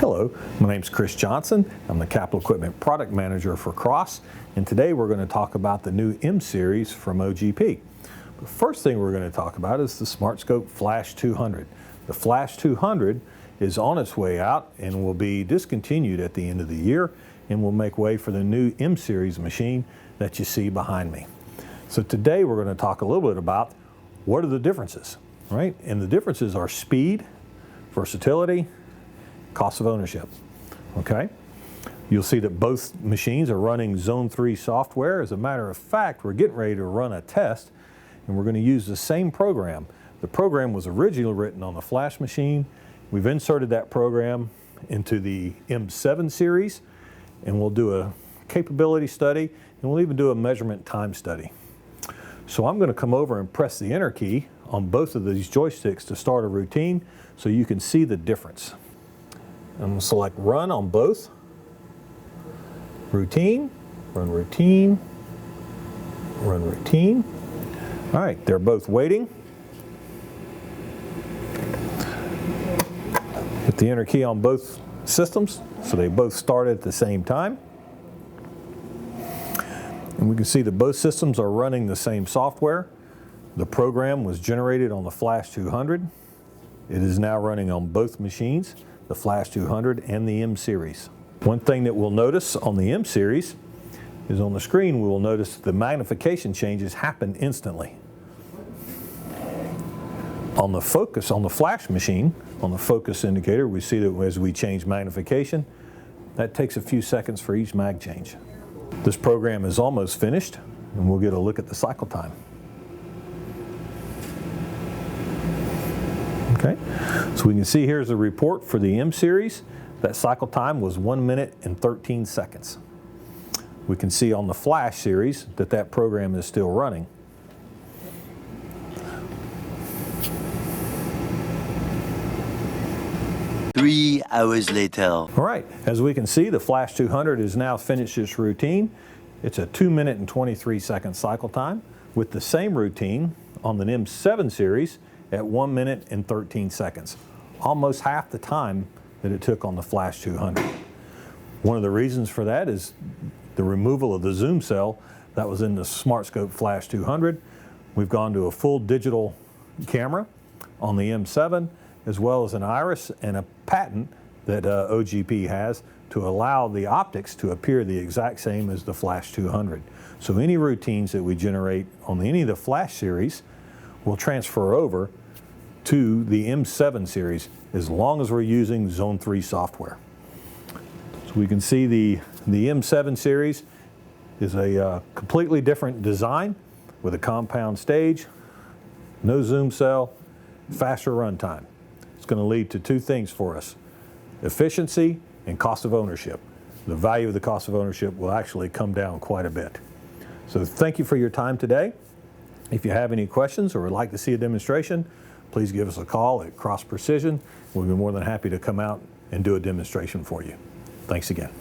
Hello, my name is Chris Johnson. I'm the Capital Equipment Product Manager for Cross, and today we're going to talk about the new M Series from OGP. The first thing we're going to talk about is the SmartScope Flash 200. The Flash 200 is on its way out and will be discontinued at the end of the year, and will make way for the new M Series machine that you see behind me. So today we're going to talk a little bit about what are the differences, right? And the differences are speed, versatility, cost of ownership, okay? You'll see that both machines are running Zone 3 software. As a matter of fact, we're getting ready to run a test, and we're going to use the same program. The program was originally written on the Flash machine. We've inserted that program into the M7 series, and we'll do a capability study, and we'll even do a measurement time study. So I'm going to come over and press the enter key on both of these joysticks to start a routine so you can see the difference. I'm going to select run on both. Routine, run routine, run routine. All right, they're both waiting. Hit the enter key on both systems so they both start at the same time. And we can see that both systems are running the same software. The program was generated on the Flash 200. It is now running on both machines, the Flash 200 and the M Series. One thing that we'll notice on the M Series is on the screen we will notice that the magnification changes happen instantly. On the focus, on the Flash machine, on the focus indicator, we see that as we change magnification, that takes a few seconds for each mag change. This program is almost finished, and we'll get a look at the cycle time. Okay, so we can see here's a report for the M Series. That cycle time was 1 minute and 13 seconds. We can see on the Flash series that that program is still running. Three hours later. All right, as we can see, the Flash 200 has now finished its routine. It's a 2 minute and 23 second cycle time, with the same routine on the M7 series at 1 minute and 13 seconds. Almost half the time that it took on the Flash 200. One of the reasons for that is the removal of the zoom cell that was in the SmartScope Flash 200. We've gone to a full digital camera on the M7, as well as an iris and a patent that OGP has to allow the optics to appear the exact same as the Flash 200. So any routines that we generate on any of the Flash series will transfer over to the M7 series as long as we're using Zone 3 software. So we can see the M7 series is a completely different design with a compound stage, no zoom cell, faster runtime. It's going to lead to two things for us: efficiency and cost of ownership. The value of the cost of ownership will actually come down quite a bit. So thank you for your time today. If you have any questions or would like to see a demonstration, please give us a call at Cross Precision. We'll be more than happy to come out and do a demonstration for you. Thanks again.